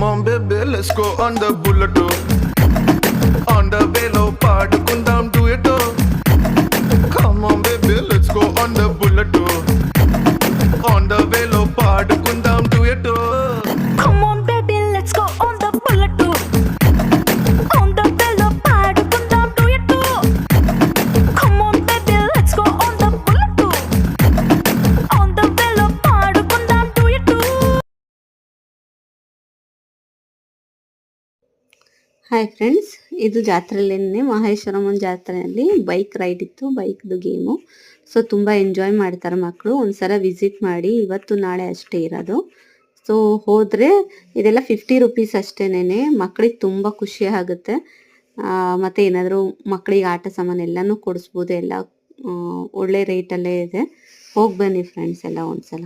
on baby, let's go on the bullet. On the velo, paadukundam duet. Come on baby, let's go on the bullet. On the velo, paadukundam duet. Come on baby, let's go on the bullet. On the velo, paadukundam duet. Come on baby, let's go on the bullet. On the velo, paadukundam duet. Hi friends, ಇದು ಜಾತ್ರೆಯಲ್ಲೇ ಮಹೇಶ್ವರಮ್ಮನ ಜಾತ್ರೆಯಲ್ಲಿ bike ride ಇತ್ತು, ಬೈಕ್ದು game. So ತುಂಬ enjoy ಮಾಡ್ತಾರೆ ಮಕ್ಕಳು. ಒಂದ್ಸಲ visit ಮಾಡಿ, ಇವತ್ತು ನಾಳೆ ಅಷ್ಟೇ ಇರೋದು. ಸೊ ಹೋದರೆ ಇದೆಲ್ಲ 50 ರುಪೀಸ್ ಅಷ್ಟೇನೆ. ಮಕ್ಕಳಿಗೆ ತುಂಬ ಖುಷಿ ಆಗುತ್ತೆ. ಮತ್ತು ಏನಾದರೂ ಮಕ್ಕಳಿಗೆ ಆಟ ಸಾಮಾನು ಎಲ್ಲನೂ ಕೊಡಿಸ್ಬೋದು. ಎಲ್ಲ ಒಳ್ಳೆ ರೇಟಲ್ಲೇ ಇದೆ. ಹೋಗಿ ಬನ್ನಿ ಫ್ರೆಂಡ್ಸ್ ಎಲ್ಲ ಒಂದ್ಸಲ.